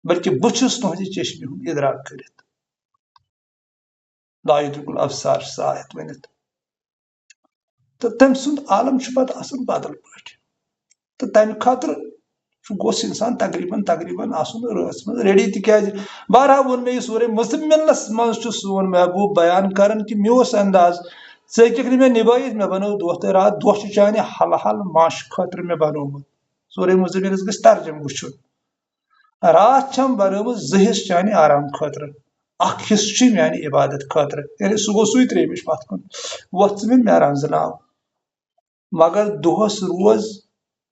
S1: بلکہِ بہٕ چھُس تُہنٛزِ چشمہِ ہُنٛد ادراک کٔرِتھ. لا یدرک الابصار چھِ سۄ آیت ؤنِتھ. تہٕ تٔمۍ سُنٛد عالم چھُ پتہٕ آسان بدل پٲٹھۍ. تہٕ تمہِ خٲطرٕ گوٚژھ انسان تقریٖبن آسُن رٲژ منٛز ریڈی. تِکیٛازِ بہرحال ووٚن مےٚ یہِ سورے مُزمِلس منٛز چھُ سون محبوٗب بیان کران کہِ مےٚ اوس انداز ژٕ ہیٚککھ نہٕ مےٚ نِبٲیِتھ، مےٚ بنٲو دۄہ تہٕ راتھ. دۄہ چھُ چانہِ حل حل ماشہٕ خٲطرٕ مےٚ بنومُت. سورے مُزمِلس گژھِ ترجم وٕچھُن. راتھ چھم بنٲومٕژ 2 حصہٕ چانہِ آرام خٲطرٕ، اکھ حصہٕ چھُ میانہِ عبادت خٲطرٕ. یعنی سُہ گوٚو سُے ترٛیٚیمِش پتھ کُن. وۄتھ ژٕ مےٚ میران زناو، مگر دۄہس روز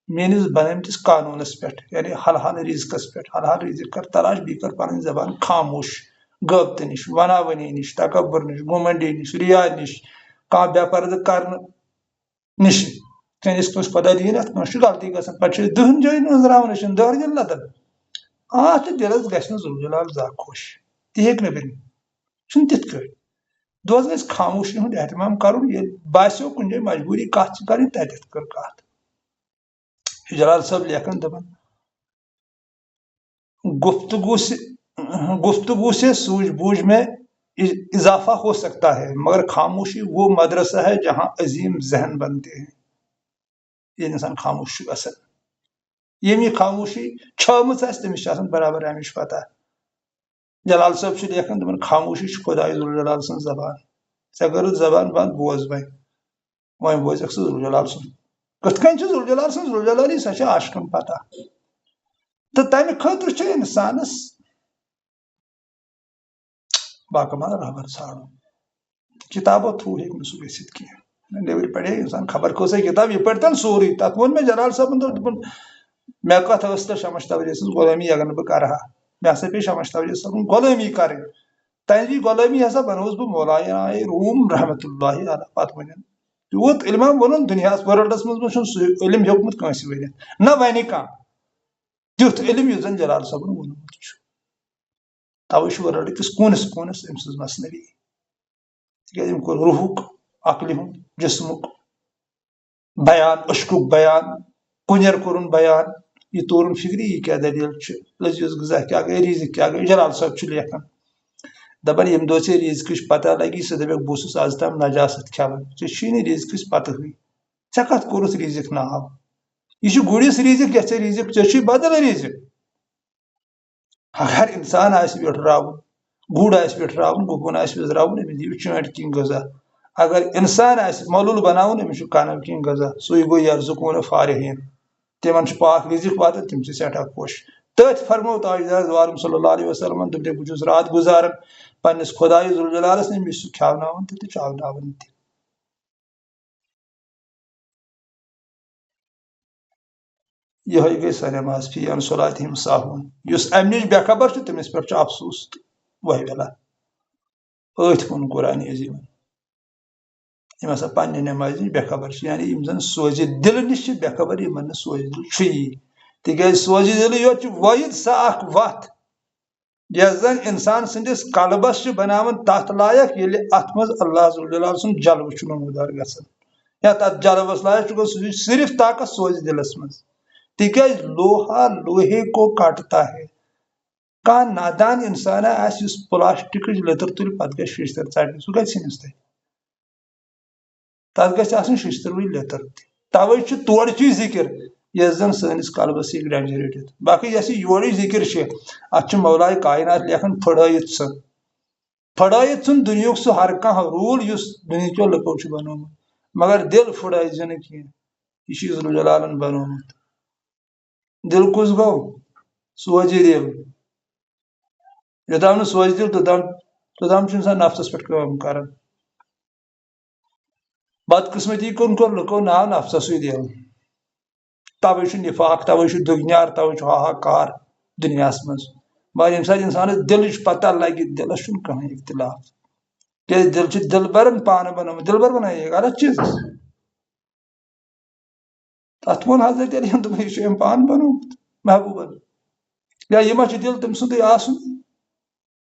S1: میٲنِس بنٲومتِس قانوٗنس پٮ۪ٹھ، یعنی حل حل رزقس پٮ۪ٹھ. حل حل رزق کر تلاش، بیٚیہِ کر پنٕنۍ زبان خاموش غٲبتہٕ نِش، وناوٲنی نِش، تکبر نِش، گُمنڈی نِش، ریا نِش، کانٛہہ بے پردٕ کرنہٕ نِش. چٲنِس کٲنٛسہِ خۄدا دِیِن اتھ کٲنٛسہِ چھُ غلطی گژھان، پتہٕ چھِ أسۍ 10 جاین أنٛزراوان أسۍ چھِنہٕ 10 دِل لدان. تہٕ دلس گژھِ نہٕ ذوالجلال زانٛہہ خۄش، تہِ ہیٚکہِ نہٕ بٔنِتھ. چھُنہٕ تِتھ کٲٹھۍ. دۄہس گژھِ خاموشی ہُنٛد احتمام کرُن. ییٚلہِ باسیٚو کُنہِ جایہِ مجبوٗری کتھ چھِ کرٕنۍ تتٮ۪تھ کٔر کتھ. جلال صٲب لیکھان دپان گفتگو سے سوجھ بوجھ میں اضافہ ہو سکتا ہے، مگر خاموشی وہ مدرسہ ہے جہاں عظیم ذہن بنتے ہیں. یہ انسان خاموش چھُ گژھان. ییٚمۍ یہِ خاموشی چھٲومٕژ آسہِ تٔمِس چھِ آسان برابر امِچ پتہ. جلال صٲب چھُ لیکھان دپان خاموشی چھُ خۄداے ذوالجلال سٕنٛز زبان. ژےٚ کٔرٕتھ زبان بنٛد، بوز وۄنۍ بوزکھ ژٕ ذوالجلال سُنٛد. کِتھ کٔنۍ چھُ ذوالجلال سٕنٛز ذوالجلالی سۄ چھِ آشکن پتہ. تہٕ تمہِ خٲطرٕ چھُ انسانس باکمال رہبر ژھانڈُن. کتابو تھروٗ ہیٚکہِ نہٕ سُہ گٔژھِتھ کینٛہہ. نیبرٕ پڑے انسان خبر کۭژاہ کتاب یہِ پٔرۍ تن سورُے. تتھ ووٚن مےٚ جلال صٲبن دوٚپُن مےٚ کتھ ٲس تہٕ شمس تبریز سٕنٛز غۄلٲمی اگر نہٕ بہٕ کرٕ ہا. مےٚ ہسا پیٚیہِ شمس تبریز صٲبن غۄلٲمی کرٕنۍ. تہنٛزی غۄلٲمی ہسا بنٲوٕس بہٕ مولایہِ روٗم رحمتہ اللہ علیہ. پتہٕ ؤنِن تیوٗت علما ووٚنُن دُنیاہس ورلڈس منٛز ما چھُنہٕ سُہ علم ہیوٚکمُت کٲنٛسہِ ؤنِتھ، نہ وَنہِ کانٛہہ تیُتھ علم یُس زن جلال صٲبن ووٚنمُت چھُ. توے چھُ ورلڈ کِس کوٗنس کوٗنس أمۍ سٕنٛز مسنوی. تِکیٛازِ أمۍ کوٚر روحُک، عقلہِ ہُنٛد، جسمُک بیان، اشکُک بیان، کُنیر کوٚرُن بیان. یہِ تورُن فکرِ یہِ کیٛاہ دٔلیٖل چھِ، لذیذ غذا کیٛاہ گٔے، رزق کیٛاہ گٔے. جلال صٲب چھُ لیکھان دپان ییٚمہِ دۄہ ژےٚ رزقٕچ پتہ لگی ژٕ دپکھ بہٕ اوسُس آز تام نجاست کھٮ۪وان. ژےٚ چھُے نہٕ رزقٕچ پتہٕے. ژےٚ کتھ کوٚرُتھ رزق ناو؟ یہِ چھُ گُرِس رزق یتھ ژےٚ رزق، ژےٚ چھُے بدل رزق. اگر انسان آسہِ ویٹھراوُن، گُر آسہِ ویٹھراوُن، گُپُن آسہِ ویٹھراوُن، أمِس دِیِو چٲنٛٹۍ کِنۍ غذا. اگر انسان مولول بناون امس کانمکین غذا سوی گو یرزقون فارحین تمن پاک رزق واتان تم سٹھا خوش تت فرمو تاجدار عالم صلی اللہ علیہ وسلم دپ بہت رات گزاران پنس خدائے ذوالجلالس نش مس کھوناون تہ چاوناون تہ یہ گئی سہ نماز فی ان صلاتہم ساہون اس ام نش بے خبر تمس پہ افسوس تو وہی بلا ات وون قرآن عظیم یم ہسا پنہ نماز نش بے خبر یعنی یم زن سوز دل نش بے خبر یمن سوز دل چھی تکیاز سوز دل یوت واحد سا اخ وت یس زن انسان سندس قلبس بناون تت لائق یل ات مز اللہ ذوالجلال سن جلوہ چھ نمودار گژھان یا تت جلوس لائق گو صرف طاقت سوز دلس مز تکیاز لوہا لوہے کو کاٹتا ہے کان نادان انسان آس پلاسٹک لتر تل پتہ گژھِ شیشتر ژٹنہِ سُہ کتہِ ژھٕنس تتہِ تتھ گژھِ آسٕنۍ شیشتروٕے لیتر تہِ توے چھُ تورچی ذکر یس زن سٲنِس قلبس ہیٚکہِ ڈنجہِ رٔٹِتھ باقٕے یۄس یہِ یورٕچ ذکر چھِ اتھ چھُ مولائے کائنات لیکھان پھٕڑٲیِتھ ژھٕن دُنیہُک سُہ ہر کانٛہہ روٗل یُس دُنہِکیو لُکو چھُ بنومُت مگر دل پھٕڑٲیزِ نہٕ کینٛہہ یہِ چھُ ذوالجلالن بنومُت دل کُس گوٚو سوزِ دل یوٚتام نہٕ سوزِ دل توٚتام چھُ انسان نفسس پٮ۪ٹھ کٲم کران بدقسمتی کُن کوٚر لُکو ناو نفسسٕے دل توے چھُ نفاق توے چھُ دُگنیار توے چھُ ہاہاکار دُنیاہس منٛز مگر ییٚمہِ ساتہٕ انسانس دلٕچ پتہ لگہِ دلس چھُنہٕ کٕہٕنۍ اختلاف کیازِ دل چھُ دلبرن پانہٕ بنومُت دلبر بنایے غلط چیٖز تتھ ووٚن حضرت علی یَن دوٚپُن یہِ چھُ أمۍ پانہٕ بنومُت محبوبن یا یہِ ما چھُ دل تٔمۍ سُنٛدُے آسُن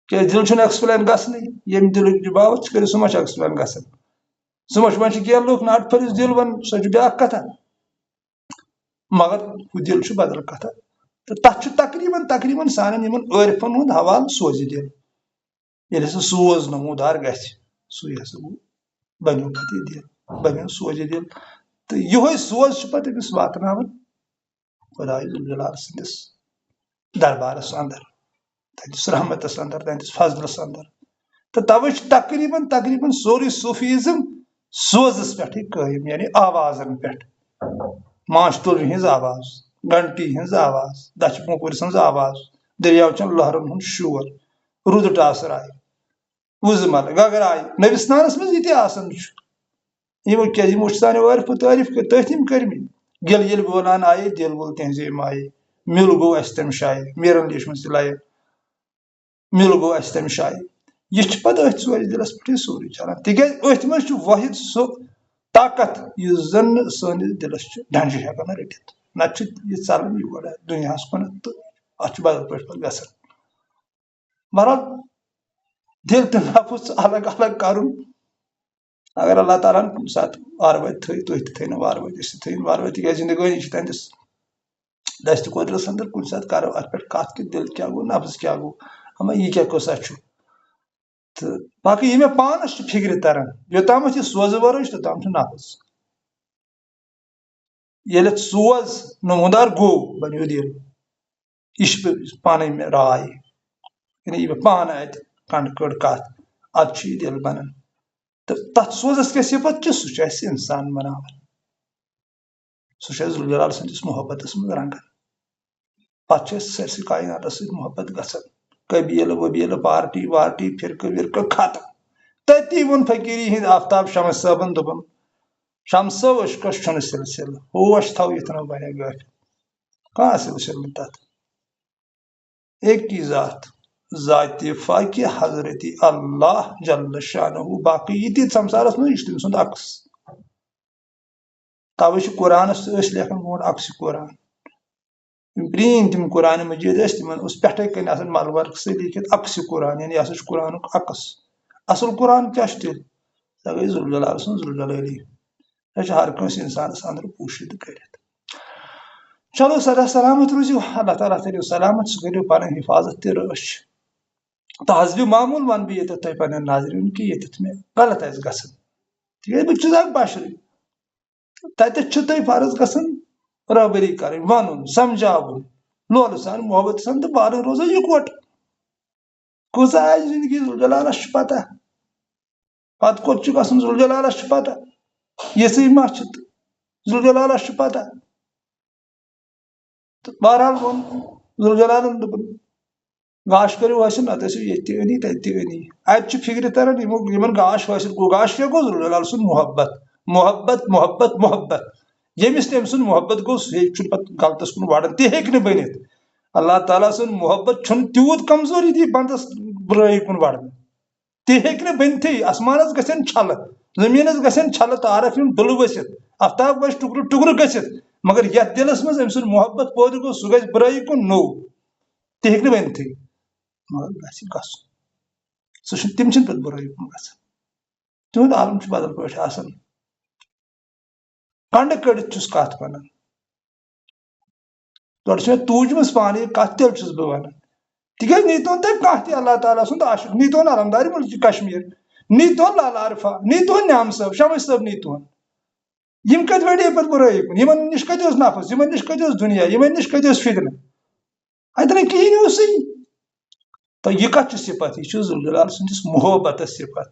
S1: کیازِ دل چھُنہٕ ایکسپلین گژھنٕے ییٚمہِ دلٕچ باوت چھِ کٔرِتھ سُہ ما چھُ ایکسپلین گژھان سُہ ما چھُ وۄنۍ چھِ کینٛہہ لُکھ ناٹ پھٔلِس دل ون سۄ چھِ بیاکھ کتھا مگر ہُہ دل چھُ بدل کتھا تہٕ تتھ چھُ تقریٖبن سانٮ۪ن یِمن عٲرفن ہُنٛد حوالہٕ سوزِ دل ییٚلہِ ہسا سوز نموٗدار گژھِ سُے ہسا گوٚو بنیو پتہٕ یہِ دل بنیو سوزِ دل تہٕ یِہوے سوز چھُ پتہٕ أمِس واتناوان خدایہِ ذوالجلال سٕنٛدِس دربارس اندر تہنٛدِس رحمتس اندر تہنٛدِس فضلس اندر تہٕ توے چھُ تقریٖبن سورُے صوفیزم سوزس پٮ۪ٹھٕے قٲیِم یعنی آوازن پٮ۪ٹھ ماچھ تُلرِ ہٕنٛز آواز گنٹی ہٕنٛز آواز دچھِ موکُرۍ سٕنٛز آواز دٔریاوچن لہرن ہُنٛد شور روٗدٕ ٹاسہٕ آیہِ وُزمل گگرایہِ نبِستانس منٛز یہِ تہِ آسان چھُ یِمو کیٛازِ یِمو چھِ سانہِ عٲرفہٕ تعٲریٖف تٔتھۍ یِم کٔرمٕتۍ گِل ییٚلہِ بولان آیے دل وول تِہنٛزے مایہِ مِل گوٚو اسہِ تمہِ شایہِ میٖرن لیٖچھمٕژ تہِ لایِن مِل گوٚو اسہِ تمہِ شایہِ یہِ چھُ پتہٕ أتھۍ سوزِ دلس پٮ۪ٹھٕے سورُے چلان تِکیٛازِ أتھۍ منٛز چھُ واحد سُہ طاقت یُس زن نہٕ سٲنِس دلس چھُ ڈنجہِ ہٮ۪کان رٔٹِتھ نتہٕ چھُ یہِ ژلان یور دُنیاہس کُنتھ تہٕ اتھ چھُ بدل پٲٹھۍ پتہٕ گژھان بہرحال دل تہٕ نفس الگ الگ کرُن اگر اللہ تعالیٰ ہن کُنہِ ساتہٕ وارٕ وارٕ تھٲے تُہۍ تہِ تھٲینو وارٕ وارٕ أسۍ تہِ تھٲیِن وارٕ وارٕ تِکیٛازِ زندگٲنی چھِ تہنٛدِس دستہِ قۄدرتس انٛدر کُنہِ ساتہٕ کرو اتھ پٮ۪ٹھ کتھ کہِ دل کیٛاہ گوٚو نفس کیٛاہ گوٚو اما یہِ کیٛاہ قصہ چھُ تہٕ باقٕے یہِ مےٚ پانس چھُ فِکرِ تران یوٚتامتھ یہِ سوزٕ ورٲے چھُ توٚتام چھُ نفس ییٚلہِ اتھ سوز نموٗدار گوٚو بنیو دل یہِ چھِ پانے مےٚ راے یعنی یہِ مےٚ پانہٕ اتہِ کنڈ کٔڑ کتھ ادٕ چھُ یہِ دل بنان تہٕ تتھ سوزس کیٛاہ صفت چھِ سُہ چھُ اسہِ انسان بناوان سُہ چھُ اسہِ ذوالجلال سٕنٛدِس محبتس منٛز رنگان پتہٕ چھُ اسہِ سٲرسٕے کایناتس سۭتۍ محبت گژھان قبیلہٕ وبیلہٕ پارٹی وارٹی فرقہٕ ورقہٕ ختم تٔتی ووٚن فقیٖری ہٕنٛدۍ آفتاب شمس صٲبن دوٚپُن شمسو عشقس چھُنہٕ سلسلہٕ ہوش تھٲوِتھ نہٕ بنہِ گٲفِل کانٛہہ سلسلہٕ نہٕ تتھ ایکی ذات ذاتِ فاقہِ حضرتِ اللہ جل شانہ باقٕے یہِ تہِ سمسارس منٛز یہِ چھُ تٔمۍ سُنٛد عکس توے چھُ قرآنس تہِ ٲسۍ لیکھان برونٛٹھ عکسِ قرآن یِم پرٛٲنۍ تِم قرآنِ مجیٖد ٲسۍ تِمن اوس پٮ۪ٹھے کنۍ آسان ملبرکہٕ سۭتۍ لیکھِتھ عکسِ قرآن یعنی یہِ ہسا چھُ قرآنُک عکس اصل قرآن کیٛاہ چھُ تیٚلہِ سۄ گٔے ذوالجلال سٕنٛز ذوالجلٲلی سۄ چھِ ہر کٲنٛسہِ انسانس انٛدر پوٗشِد کٔرِتھ چلو سدا سلامت روٗزِو اللہ تعالیٰ تھٲیِو سلامت سُہ کٔرِو پنٕنۍ حفاظت تہِ رٲچھ تہٕ حسبِ معموٗل ونہٕ بہٕ ییٚتٮ۪تھ تۄہہِ پننٮ۪ن ناظریٖنن کہِ ییٚتٮ۪تھ مےٚ غلط آسہِ گژھان تِکیٛازِ بہٕ تہِ چھُس اکھ بشرٕے تتٮ۪تھ چھُ تۄہہِ فرض گژھان رہبری کرٕنۍ ونُن سمجھاوُن لولہٕ سان محبت سان تہٕ بارٕ روزو یِکوٹہٕ کۭژاہ آسہِ زندگی ذوالجلالس چھُ پتہ پتہ کوٚت چھُ گژھُن ذوالجلالس چھُ پتہ یِژٕے ما چھِ تہٕ ذوالجلالس چھُ پتہ تہٕ بہرحال ووٚن ذوالجلالن دوٚپُن گاش کٔرِو حٲصِل نتہٕ ٲسِو ییٚتہِ تہِ أنی تَتہِ تہِ أنی اَتہِ چھُ فِکرِ تران یِمن گاش حٲصِل گوٚو گاش کیٛاہ گوٚو ذوالجلال سُنٛد محبت محبت محبت محبت ییٚمِس تٔمۍ سُنٛد محبت گوٚو سُہ چھُنہٕ پتہٕ غلطس کُن وڑان تہِ ہیٚکہِ نہٕ بٔنِتھ اللہ تعالیٰ سُنٛد محبت چھُنہٕ تیوٗت کمزور یہِ دی بنٛدس برٲیی کُن وڑنہٕ تہِ ہیٚکہِ نہٕ بٔنتھٕے آسمانس گژھن چھلہٕ زٔمیٖنس گژھن چھلہٕ تارک یِم ڈُلہٕ ؤسِتھ آفتاب گژھِ ٹُکرٕ ٹُکرٕ گٔژھِتھ مگر یتھ دِلس منٛز أمۍ سُنٛد محبت پٲدٕ گوٚو سُہ گژھِ برٲیی کُن نوٚو تہِ ہیٚکہِ نہٕ بٔنتھٕے مگر گژھِ گژھُن سُہ چھُ تِم چھِنہٕ پتہٕ برٲیی کُن گژھان تِہُنٛد عالم چھُ بدل پٲٹھۍ آسان کنڈٕ کٔڑِتھ چھُس کتھ ونان تورٕ چھِ مےٚ توٗجمٕژ پانہٕ یہِ کتھ تیٚلہِ چھُس بہٕ ونان تِکیٛازِ نیٖتون تۄہہِ کانٛہہ تہِ اللہ تعالیٰ سُنٛد عاشق نیٖتون علمدارِ مُلکہِ کشمیٖر نیٖتون لالا عرفا نیٖتون نعام صٲب شمس صٲب نیٖتون یِم کتہِ وڑے پتہٕ برٲیی کُن یِمن نِش کتہِ اوس نفس یِمن نِش کتہِ اوس دُنیا یِمن نِش کتہِ اوس فِتنہٕ اتہِ نہٕ کِہینۍ اوسُے تہٕ یہِ کتھ چھُ صفت یہِ چھُ ذوالجلال سٕنٛدِس محبتس صفت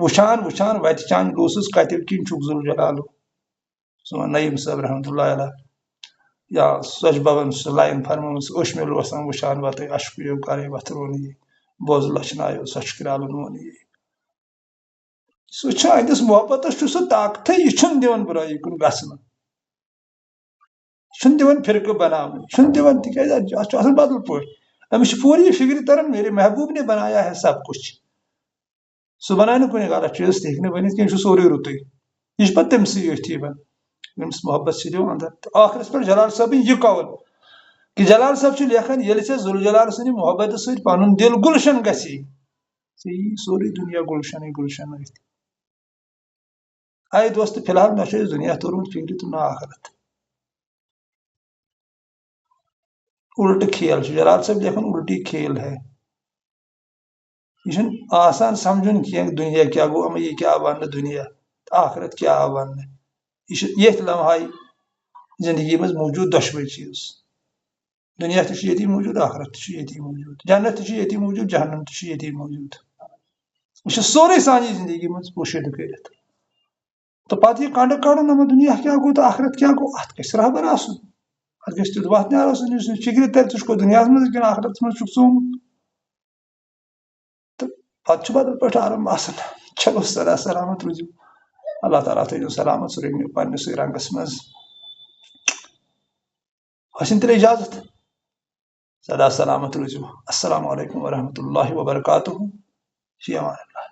S1: وٕچھان وٕچھان وتہِ چانہِ روٗسٕس کتہِ کِنۍ چھُکھ ذوالجلالُک سون نعیٖم صٲب رحمتہ اللہ علیہ یا سۄچ ببن سُہ لایِن فرمٲومٕژ أچھ مےٚ لوسان وٕچھان وتٕے اشکُیو کرے وتھروٚنٕے بوزٕ لچھنایو سۄچھ کرالن ووٚنٕے سُہ چھُ أہنٛدِس محبتس چھُ سُہ طاقتھٕے یہِ چھُنہٕ دِوان برٲیی کُن گژھنہٕ یہِ چھُنہٕ دِوان فرقہٕ بناونہٕ یہِ چھُنہٕ دِوان تِکیٛازِ اتھ چھُ آسان بدل پٲٹھۍ أمِس چھِ پوٗرٕ یہِ فِکرِ تران میرے محبوب نے بنایا ہے سب کچھ سُہ بناوِ نہٕ کُنہِ غلط چیٖزس تہِ ہیٚکہِ نہٕ ؤنِتھ کینٛہہ یہِ چھُ سورُے رُتُے یہِ چھُ پتہٕ تٔمسٕے أتھۍ یِوان ییٚمِس محبت چھِ دِوان انٛدر تہٕ ٲخرس پٮ۪ٹھ جلال صٲبٕنۍ یہِ قول کہِ جلال صٲب چھُ لیکھان ییٚلہِ ژےٚ ذوالجلال سٕنٛدِ محبتہٕ سۭتۍ پنُن دِل گُلشن گژھی ژےٚ یی سورُے دُنیا گُلشنٕے گُلشن أتھۍ اے دوست فی الحال مےٚ چھُ اَسہِ دُنیا توٚرمُت فِکرِ تہٕ نہ آخرت الٹہٕ کھیل چھُ جلال صٲب لیکھان الٹی کھیل ہے یہ چھُنہٕ آسان سمجھُن کینٛہہ دُنیا کیٛاہ گوٚو اما یہِ کیٛاہ آو وننہٕ دُنیا تہٕ آخرت کیٛاہ آو وننہٕ یہِ چھُ ییٚتھۍ لمحے زندگی منٛز موٗجوٗد دۄشوے چیٖز دُنیا تہِ چھُ ییٚتی موٗجوٗد آخرت تہِ چھُ ییٚتی موٗجوٗد جنت تہِ چھُ ییٚتی موٗجوٗد جہنم تہِ چھُ ییٚتی موٗجوٗد یہِ چھُ سورُے سانہِ زندگی منٛز پوشیٖدٕ کٔرِتھ تہٕ پتہٕ یہِ کنڈٕ کڑُن اما دُنیا کیٛاہ گوٚو تہٕ آخرت کیٛاہ گوٚو اتھ گژھِ رہبر آسُن اتھ گژھِ تیُتھ وتھنار آسُن یُس نہٕ فِکرِ ترِ ژٕ چھُکھ دُنیاہس منٛز کِنہٕ آخرتس منٛز چھُکھ ژومُت تہٕ پتہٕ چھُ بدل پٲٹھۍ عالم آسان چلو سدا سلامت روٗزِو اللہ تعالیٰ تھٲیِو سلامت سُہ رٔنِو پننِسٕے رنگس منٛز ٲسِن تیٚلہِ اِجازت سدا سلامت روٗزِو السلام علیکم ورحمۃ اللہ وبرکاتہ فی امان اللہ